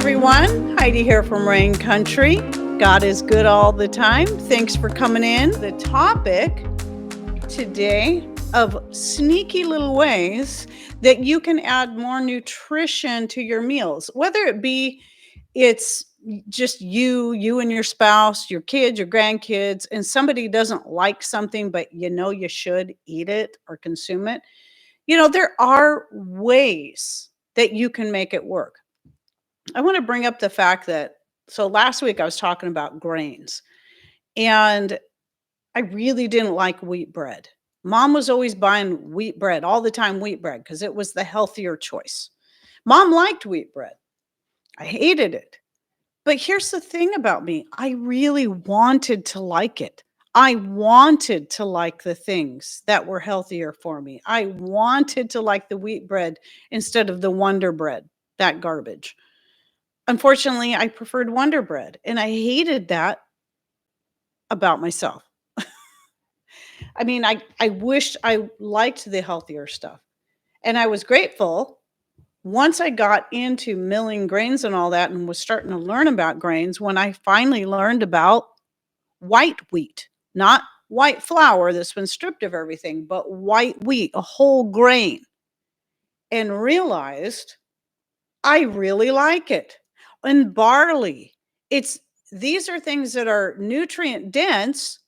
everyone. Heidi here from Rain Country. God is good all the time. Thanks for coming in. The topic today of sneaky little ways that you can add more nutrition to your meals, whether it be it's just you and your spouse, your kids, your grandkids, and somebody doesn't like something, but you should eat it or consume it. There are ways that you can make it work. I want to bring up the fact that so last week I was talking about grains, and I really didn't like wheat bread. Mom was always buying wheat bread all the time, wheat bread, because it was the healthier choice. Mom liked wheat bread. I hated it. But here's the thing about me, I really wanted to like it. I wanted to like the things that were healthier for me. I wanted to like the wheat bread instead of the Wonder Bread, that garbage. Unfortunately, I preferred Wonder Bread, and I hated that about myself. I mean, I wished I liked the healthier stuff, and I was grateful once I got into milling grains and all that and was starting to learn about grains when I finally learned about white wheat, not white flour that's been stripped of everything, but white wheat, a whole grain, and realized I really like it. And barley. It's These are things that are nutrient dense,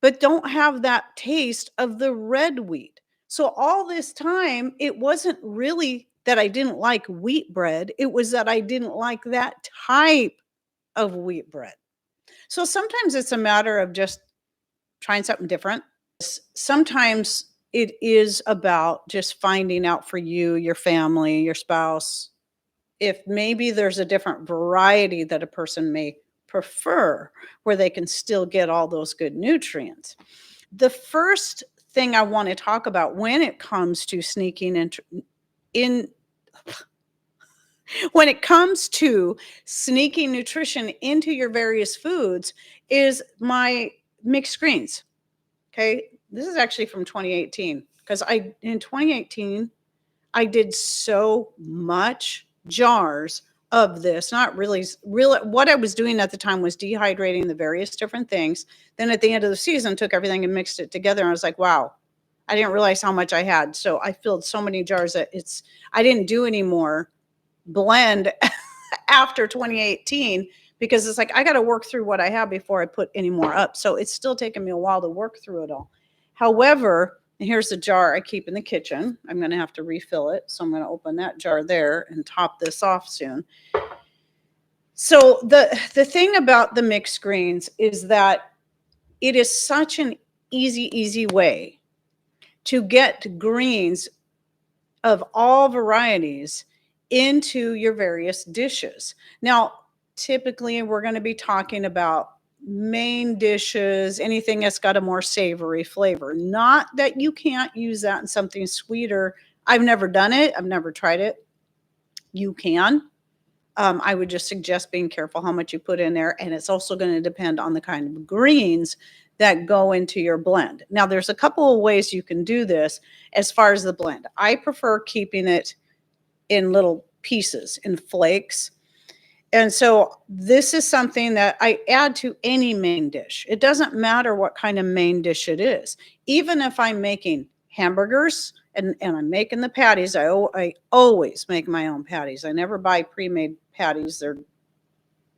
but don't have that taste of the red wheat. So all this time, it wasn't really that I didn't like wheat bread. It was that I didn't like that type of wheat bread. So sometimes it's a matter of just trying something different. Sometimes it is about just finding out for you, your family, your spouse, if maybe there's a different variety that a person may prefer where they can still get all those good nutrients. The first thing I want to talk about when it comes to sneaking in when it comes to sneaking nutrition into your various foods is my mixed greens. Okay? This is actually from 2018 because I in 2018 I did so much jars of this, not really what I was doing at the time was dehydrating the various different things. Then at the end of the season, took everything and mixed it together. And I was like, wow, I didn't realize how much I had. So I filled so many jars that I didn't do any more blend after 2018 because it's like, I got to work through what I have before I put any more up. So it's still taking me a while to work through it all. However, and here's the jar I keep in the kitchen. I'm going to have to refill it. So I'm going to open that jar there and top this off soon. So the thing about the mixed greens is that it is such an easy way to get greens of all varieties into your various dishes. Now, typically we're going to be talking about main dishes, anything that's got a more savory flavor. Not that you can't use that in something sweeter. I've never done it. I've never tried it. You can. I would just suggest being careful how much you put in there. And it's also going to depend on the kind of greens that go into your blend. Now, there's a couple of ways you can do this as far as the blend. I prefer keeping it in little pieces, in flakes. And so this is something that I add to any main dish. It doesn't matter what kind of main dish it is. Even if I'm making hamburgers and I'm making the patties, I always make my own patties. I never buy pre-made patties.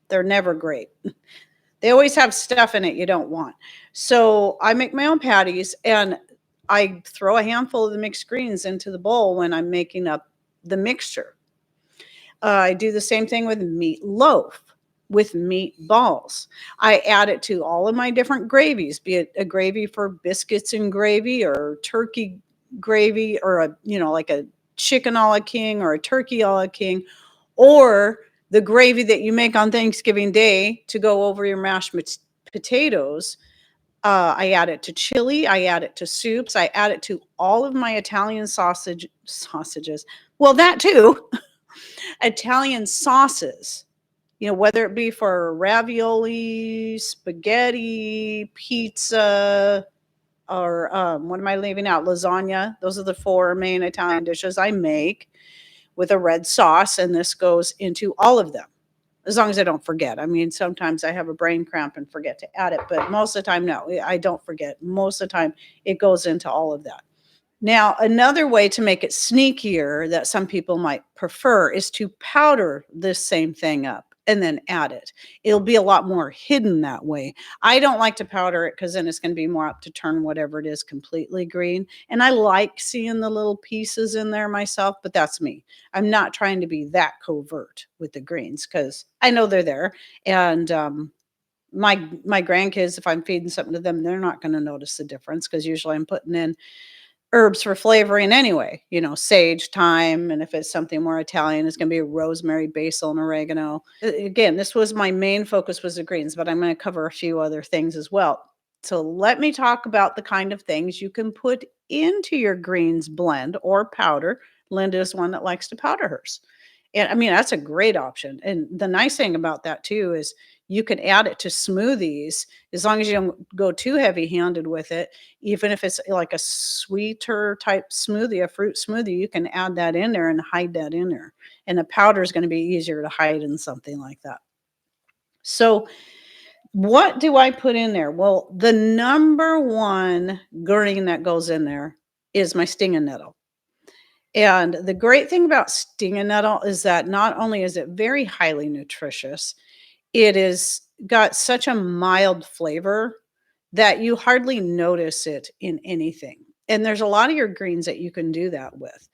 They're never great. They always have stuff in it you don't want. So I make my own patties and I throw a handful of the mixed greens into the bowl when I'm making up the mixture. I do the same thing with meatloaf, with meatballs. I add it to all of my different gravies, be it a gravy for biscuits and gravy or turkey gravy or like a chicken a la king or a turkey a la king, or the gravy that you make on Thanksgiving Day to go over your mashed potatoes. I add it to chili. I add it to soups. I add it to all of my Italian sausages. Well, that too. Italian sauces, whether it be for ravioli, spaghetti, pizza, or what am I leaving out? Lasagna. Those are the 4 main Italian dishes I make with a red sauce, and this goes into all of them. as long as I don't forget. I mean, sometimes I have a brain cramp and forget to add it, but most of the time, no, I don't forget. Most of the time, it goes into all of that. Now, another way to make it sneakier that some people might prefer is to powder this same thing up and then add it. It'll be a lot more hidden that way. I don't like to powder it because then it's going to be more apt to turn whatever it is completely green. And I like seeing the little pieces in there myself, but that's me. I'm not trying to be that covert with the greens because I know they're there. And my grandkids, if I'm feeding something to them, they're not going to notice the difference because usually I'm putting in herbs for flavoring anyway, sage, thyme, and if it's something more Italian, it's going to be rosemary, basil, and oregano. Again, this was my main focus was the greens, but I'm going to cover a few other things as well. So let me talk about the kind of things you can put into your greens blend or powder. Linda is one that likes to powder hers. And I mean, that's a great option. And the nice thing about that too is you can add it to smoothies as long as you don't go too heavy handed with it. Even if it's like a sweeter type smoothie, a fruit smoothie, you can add that in there and hide that in there. And the powder is going to be easier to hide in something like that. So, what do I put in there? Well, the number one green that goes in there is my stinging nettle. And the great thing about stinging nettle is that not only is it very highly nutritious, it is got such a mild flavor that you hardly notice it in anything. And there's a lot of your greens that you can do that with.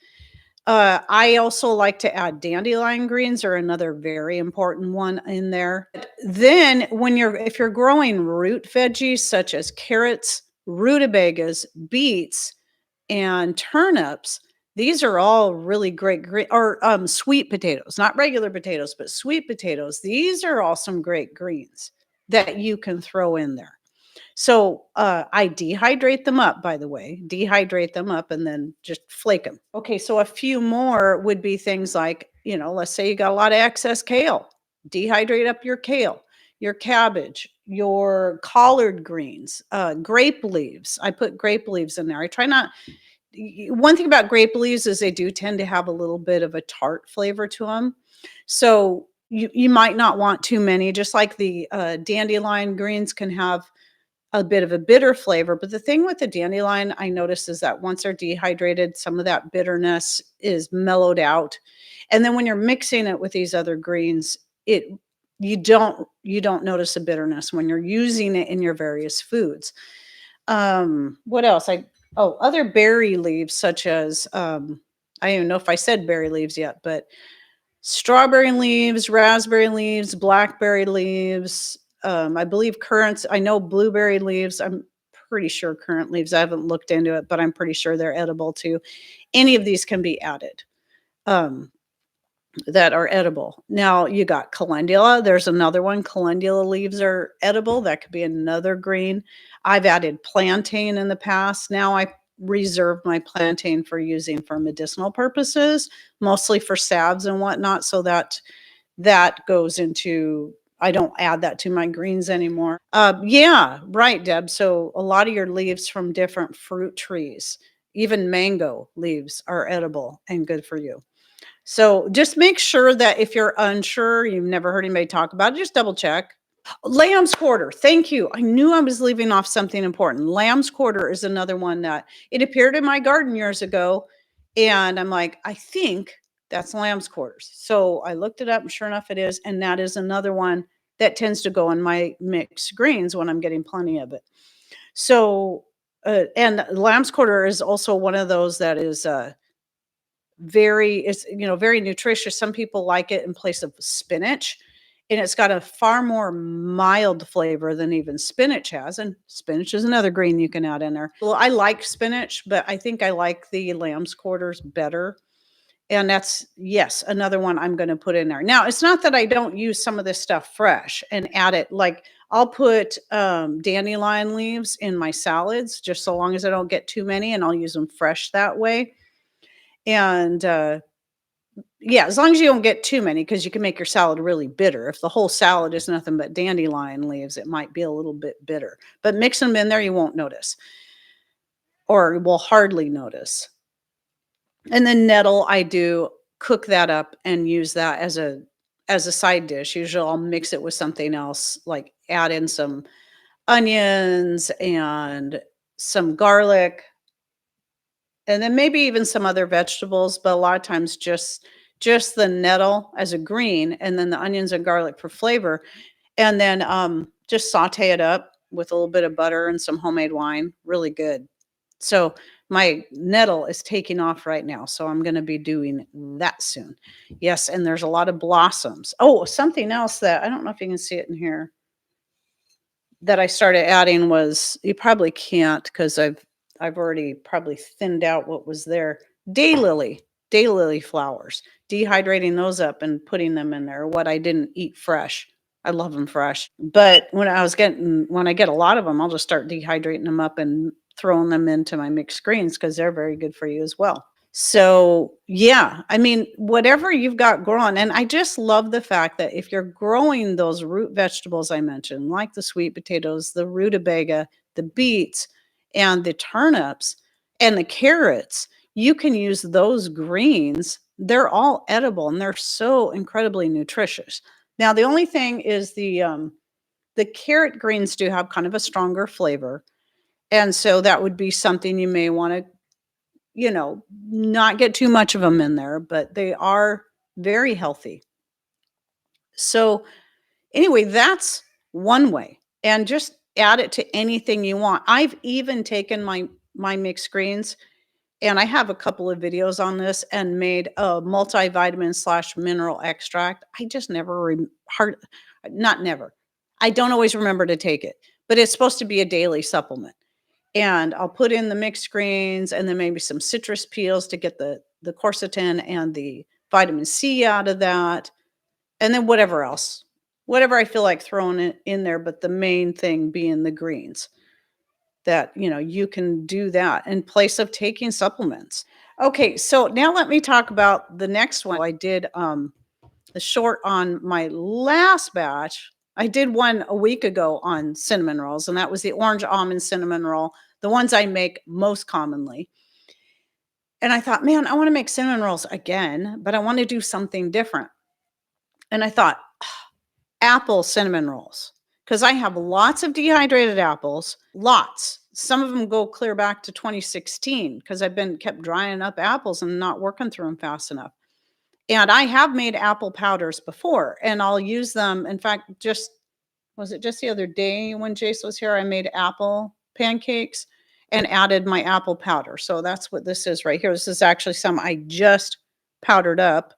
I also like to add dandelion greens are another very important one in there. Then if you're growing root veggies such as carrots, rutabagas, beets, and turnips, these are all really great or sweet potatoes, not regular potatoes, but sweet potatoes. These are all some great greens that you can throw in there. So I dehydrate them up, by the way, dehydrate them up and then just flake them. Okay, so a few more would be things like, let's say you got a lot of excess kale, dehydrate up your kale, your cabbage, your collard greens, grape leaves. I put grape leaves in there. I try not. One thing about grape leaves is they do tend to have a little bit of a tart flavor to them. So you might not want too many, just like the dandelion greens can have a bit of a bitter flavor. But the thing with the dandelion I noticed is that once they're dehydrated, some of that bitterness is mellowed out. And then when you're mixing it with these other greens, you don't notice the bitterness when you're using it in your various foods. What else? Other berry leaves such as I don't even know if I said berry leaves yet, but strawberry leaves, raspberry leaves, blackberry leaves, I believe currants. I know blueberry leaves. I'm pretty sure currant leaves. I haven't looked into it, but I'm pretty sure they're edible too. Any of these can be added. That are edible. Now you got calendula. There's another one. Calendula leaves are edible. That could be another green. I've added plantain in the past. Now I reserve my plantain for using for medicinal purposes, mostly for salves and whatnot. So that goes into, I don't add that to my greens anymore. Yeah, right, Deb. So a lot of your leaves from different fruit trees, even mango leaves are edible and good for you. So just make sure that if you're unsure, you've never heard anybody talk about it, just double check. Lamb's quarter. Thank you. I knew I was leaving off something important. Lamb's quarter is another one that it appeared in my garden years ago. And I'm like, I think that's lamb's quarters. So I looked it up and sure enough it is. And that is another one that tends to go in my mixed greens when I'm getting plenty of it. So, and lamb's quarter is also one of those that is, very nutritious. Some people like it in place of spinach, and it's got a far more mild flavor than even spinach has. And spinach is another green you can add in there. Well, I like spinach, but I think I like the lamb's quarters better. And that's, yes, another one I'm going to put in there. Now, it's not that I don't use some of this stuff fresh and add it. Like I'll put dandelion leaves in my salads just so long as I don't get too many, and I'll use them fresh that way. And yeah, as long as you don't get too many, because you can make your salad really bitter. If the whole salad is nothing but dandelion leaves, it might be a little bit bitter. But mix them in there, you won't notice, or will hardly notice. And then nettle, I do cook that up and use that as as a side dish. Usually I'll mix it with something else, like add in some onions and some garlic, and then maybe even some other vegetables, but a lot of times just the nettle as a green, and then the onions and garlic for flavor, and then, just saute it up with a little bit of butter and some homemade wine, really good. So, my nettle is taking off right now, so I'm gonna be doing that soon. Yes, and there's a lot of blossoms. Oh, something else that I don't know if you can see it in here, that I started adding was, you probably can't because 'cause I've already probably thinned out what was there. Daylily, daylily flowers, dehydrating those up and putting them in there, what I didn't eat fresh. I love them fresh, but when I get a lot of them, 'em, I'll just start dehydrating them up and throwing them into my mixed greens because 'cause they're very good for you as well. So, yeah, I mean, whatever you've got growing, and I just love the fact that if you're growing those root vegetables I mentioned, like the sweet potatoes, the rutabaga, the beets, and the turnips, and the carrots, you can use those greens. They're all edible and they're so incredibly nutritious. Now, the only thing is the carrot greens do have kind of a stronger flavor. And so that would be something you may want to, not get too much of them in there, but they are very healthy. So, anyway, that's one way. And just add it to anything you want. I've even taken my mixed greens, and I have a couple of videos on this, and made a multivitamin slash mineral extract. I just never hard not never. I don't always remember to take it, but it's supposed to be a daily supplement. And I'll put in the mixed greens and then maybe some citrus peels to get the quercetin and the vitamin C out of that, and then whatever else. Whatever I feel like throwing it in there, but the main thing being the greens. That, you can do that in place of taking supplements. Okay, so now let me talk about the next one. I did the short on my last batch. I did one a week ago on cinnamon rolls, and that was the orange almond cinnamon roll, the ones I make most commonly. And I thought, man, I want to make cinnamon rolls again, but I want to do something different. And I thought, apple cinnamon rolls, because I have lots of dehydrated apples, lots. Some of them go clear back to 2016 because I've been kept drying up apples and not working through them fast enough. And I have made apple powders before, and I'll use them. In fact, just was it just the other day when Jace was here, I made apple pancakes and added my apple powder. So that's what this is right here. This is actually some I just powdered up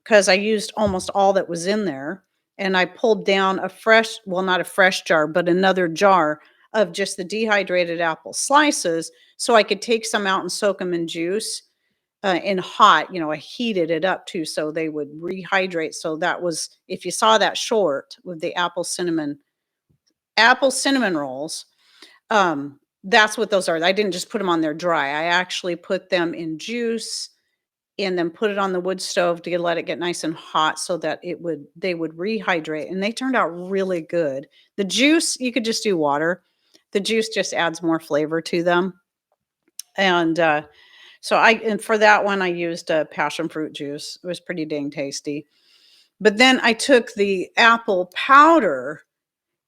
because I used almost all that was in there. And I pulled down a fresh, well, not a fresh jar, but another jar of just the dehydrated apple slices so I could take some out and soak them in juice in hot. I heated it up too so they would rehydrate. So that was, if you saw that short with the apple cinnamon rolls, that's what those are. I didn't just put them on there dry. I actually put them in juice and then put it on the wood stove to let it get nice and hot so that they would rehydrate, and they turned out really good. The juice, you could just do water. The juice just adds more flavor to them. And and for that one I used passion fruit juice. It was pretty dang tasty. But then I took the apple powder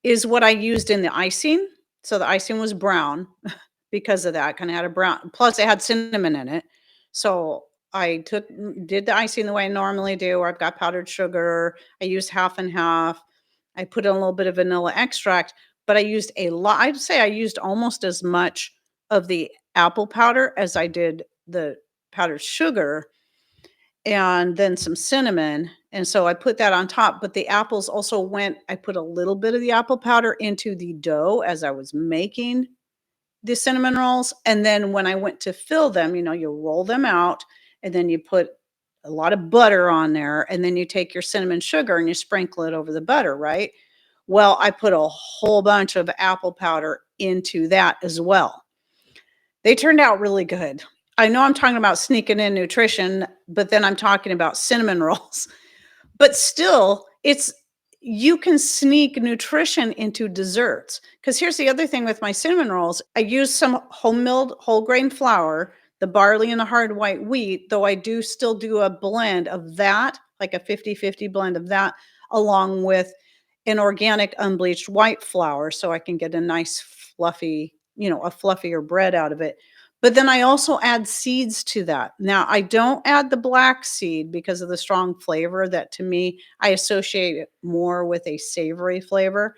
is what I used in the icing. So the icing was brown because of that, kind of had a brown, plus it had cinnamon in it. So I did the icing the way I normally do, where I've got powdered sugar. I used half and half. I put in a little bit of vanilla extract, but I used a lot. I'd say I used almost as much of the apple powder as I did the powdered sugar, and then some cinnamon. And so I put that on top, but the apples also I put a little bit of the apple powder into the dough as I was making the cinnamon rolls. And then when I went to fill them, you roll them out and then you put a lot of butter on there. And then you take your cinnamon sugar and you sprinkle it over the butter, right? Well, I put a whole bunch of apple powder into that as well. They turned out really good. I know I'm talking about sneaking in nutrition, but then I'm talking about cinnamon rolls. But still, you can sneak nutrition into desserts. Because here's the other thing with my cinnamon rolls. I use some home milled whole grain flour the barley and the hard white wheat, though I do still do a blend of that, like a 50-50 blend of that, along with an organic unbleached white flour so I can get a nice fluffy, a fluffier bread out of it. But then I also add seeds to that. Now, I don't add the black seed because of the strong flavor that to me, I associate it more with a savory flavor.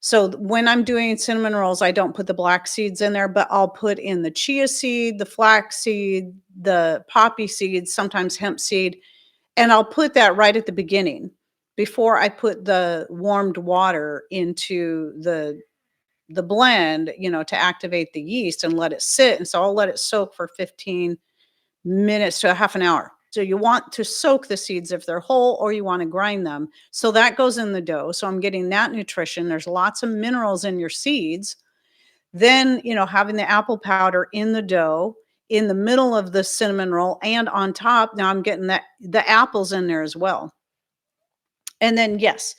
So when I'm doing cinnamon rolls, I don't put the black seeds in there, but I'll put in the chia seed, the flax seed, the poppy seeds, sometimes hemp seed, and I'll put that right at the beginning before I put the warmed water into the blend, to activate the yeast and let it sit. And so I'll let it soak for 15 minutes to a half an hour. So you want to soak the seeds if they're whole, or you want to grind them. So that goes in the dough. So I'm getting that nutrition. There's lots of minerals in your seeds. Then, having the apple powder in the dough, in the middle of the cinnamon roll, and on top, now I'm getting the apples in there as well. And then, yes,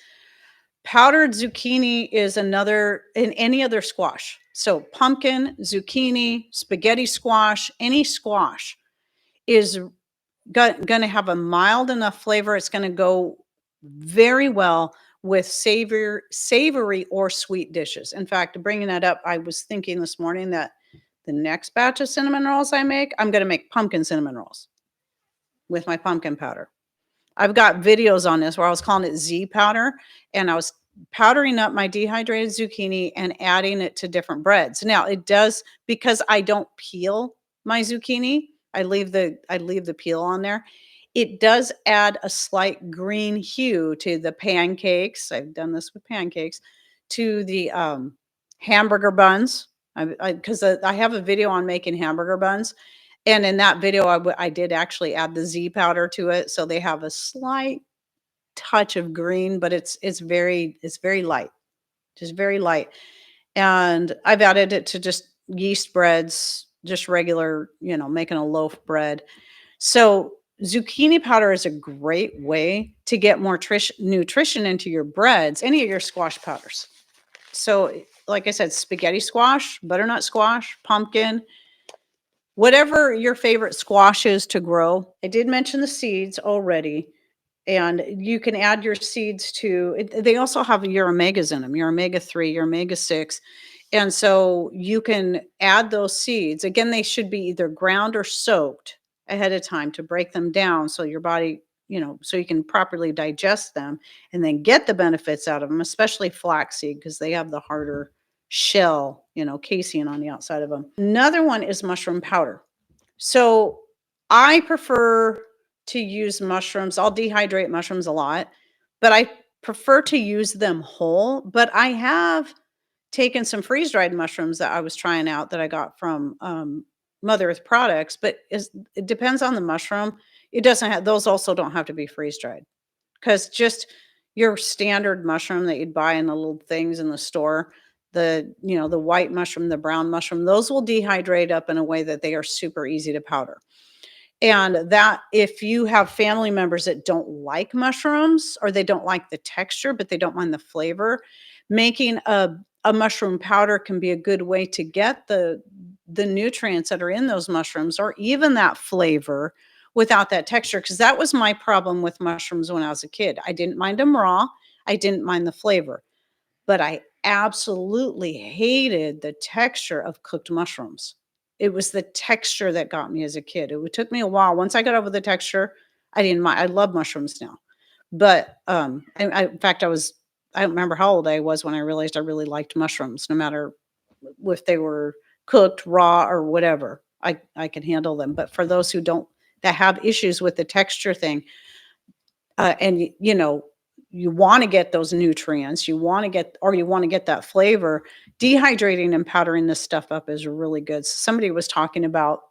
powdered zucchini is another, in any other squash. So pumpkin, zucchini, spaghetti squash, any squash is going to have a mild enough flavor. It's going to go very well with savory or sweet dishes. In fact, bringing that up, I was thinking this morning that the next batch of cinnamon rolls I make, I'm going to make pumpkin cinnamon rolls with my pumpkin powder. I've got videos on this where I was calling it Z powder, and I was powdering up my dehydrated zucchini and adding it to different breads. Now it does, because I don't peel my zucchini, I leave the peel on there. It does add a slight green hue to the pancakes. I've done this with pancakes, to the hamburger buns. Because I have a video on making hamburger buns, and in that video, I did actually add the Z powder to it, so they have a slight touch of green, but it's very light, just very light. And I've added it to just yeast breads, just regular, making a loaf bread. So zucchini powder is a great way to get more nutrition into your breads, any of your squash powders. So, like I said, spaghetti squash, butternut squash, pumpkin, whatever your favorite squash is to grow. I did mention the seeds already, and you can add your seeds to it. They also have your omegas in them, your omega-3, your omega-6. And so you can add those seeds. Again, they should be either ground or soaked ahead of time to break them down so your body, so you can properly digest them and then get the benefits out of them, especially flaxseed, because they have the harder shell, casein on the outside of them. Another one is mushroom powder. So I prefer to use mushrooms. I'll dehydrate mushrooms a lot, but I prefer to use them whole. But I have taken some freeze-dried mushrooms that I was trying out that I got from Mother Earth Products, but it depends on the mushroom. It doesn't have, those also don't have to be freeze-dried, because just your standard mushroom that you'd buy in the little things in the store, the white mushroom, the brown mushroom, those will dehydrate up in a way that they are super easy to powder. And that, if you have family members that don't like mushrooms, or they don't like the texture, but they don't mind the flavor, making a mushroom powder can be a good way to get the nutrients that are in those mushrooms, or even that flavor, without that texture. Because that was my problem with mushrooms when I was a kid. I didn't mind them raw. I didn't mind the flavor, but I absolutely hated the texture of cooked mushrooms. It was the texture that got me as a kid. It took me a while. Once I got over the texture, I didn't mind. I love mushrooms now. But in fact, I don't remember how old I was when I realized I really liked mushrooms, no matter if they were cooked, raw, or whatever. I can handle them. But for those that have issues with the texture thing, and you want to get those nutrients, you want to get that flavor, dehydrating and powdering this stuff up is really good. So somebody was talking about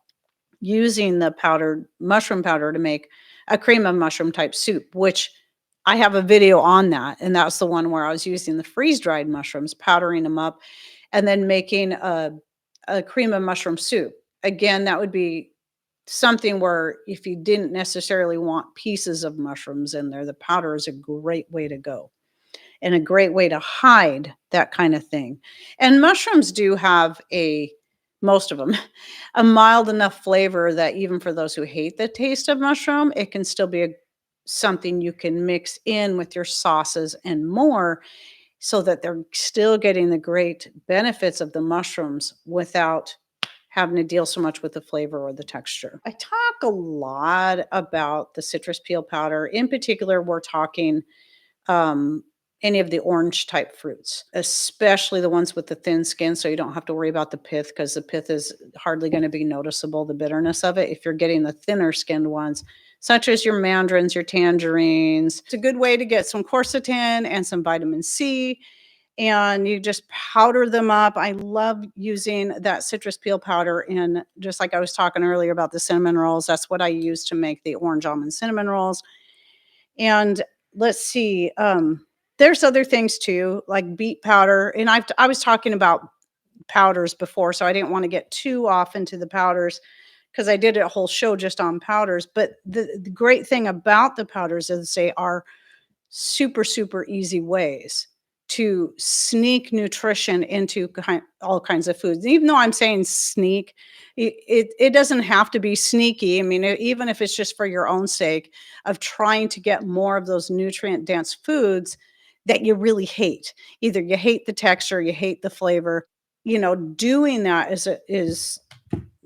using the powdered mushroom powder to make a cream of mushroom type soup, which I have a video on that. And that's the one where I was using the freeze-dried mushrooms, powdering them up, and then making a cream of mushroom soup. Again, that would be something where if you didn't necessarily want pieces of mushrooms in there, the powder is a great way to go, and a great way to hide that kind of thing. And mushrooms do have a most of them, a mild enough flavor that even for those who hate the taste of mushroom, it can still be something you can mix in with your sauces and more so that they're still getting the great benefits of the mushrooms without having to deal so much with the flavor or the texture. I talk a lot about the citrus peel powder. In particular, we're talking um, any of the orange type fruits, especially the ones with the thin skin. So you don't have to worry about the pith because the pith is hardly going to be noticeable, the bitterness of it, if you're getting the thinner skinned ones, such as your mandarins, your tangerines. It's a good way to get some quercetin and some vitamin C. And you just powder them up. I love using that citrus peel powder in, just like I was talking earlier about the cinnamon rolls. That's what I use to make the orange almond cinnamon rolls. And let's see, there's other things too, like beet powder. And I was talking about powders before, so I didn't want to get too off into the powders because I did a whole show just on powders. But the great thing about the powders is they are super, super easy ways to sneak nutrition into all kinds of foods. Even though I'm saying sneak, it doesn't have to be sneaky. I mean, even if it's just for your own sake of trying to get more of those nutrient dense foods that you really hate. Either you hate the texture, you hate the flavor. Doing that is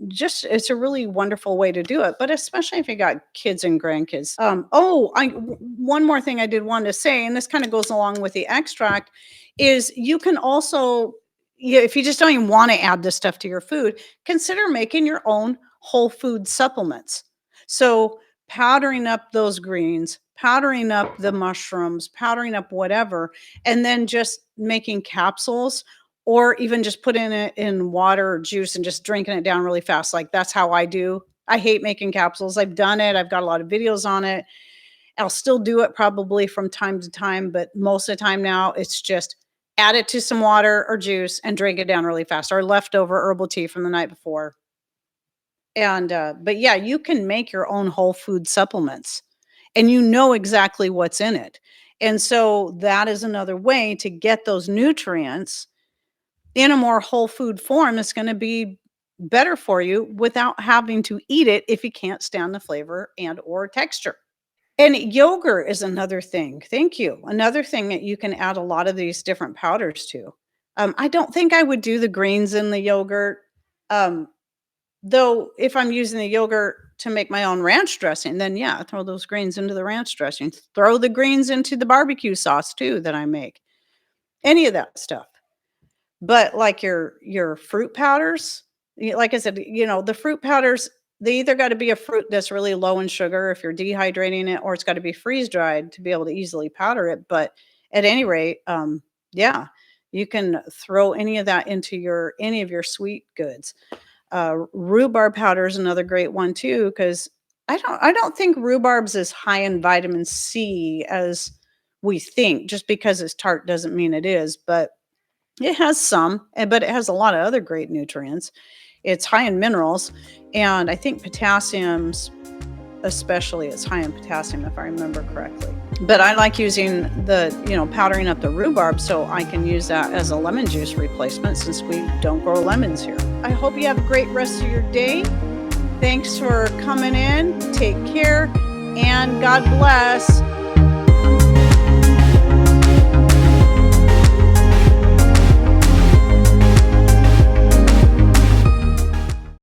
just, it's a really wonderful way to do it, but especially if you got kids and grandkids. One more thing I did want to say, and this kind of goes along with the extract, is you can also, if you just don't even want to add this stuff to your food, consider making your own whole food supplements. So powdering up those greens, powdering up the mushrooms, powdering up whatever, and then just making capsules, or even just putting it in water or juice and just drinking it down really fast. Like, that's how I do. I hate making capsules. I've done it. I've got a lot of videos on it. I'll still do it probably from time to time, but most of the time now it's just add it to some water or juice and drink it down really fast, or leftover herbal tea from the night before. And but yeah, you can make your own whole food supplements and you know exactly what's in it. And so that is another way to get those nutrients in a more whole food form. It's going to be better for you without having to eat it if you can't stand the flavor and or texture. And yogurt is another thing. Thank you. Another thing that you can add a lot of these different powders to. I don't think I would do the greens in the yogurt. Um, though if I'm using the yogurt to make my own ranch dressing, then yeah, throw those greens into the ranch dressing. Throw the greens into the barbecue sauce too that I make. Any of that stuff. But like your fruit powders, like I said, the fruit powders, they either got to be a fruit that's really low in sugar if you're dehydrating it, or it's got to be freeze dried to be able to easily powder it. But at any rate, yeah, you can throw any of that into any of your sweet goods. Rhubarb powder is another great one too, because I don't think rhubarb's as high in vitamin C as we think. Just because it's tart doesn't mean it is, but it has some, but it has a lot of other great nutrients. It's high in minerals, and I think potassium's especially is high in potassium, if I remember correctly. But I like using powdering up the rhubarb so I can use that as a lemon juice replacement since we don't grow lemons here. I hope you have a great rest of your day. Thanks for coming in. Take care, and God bless.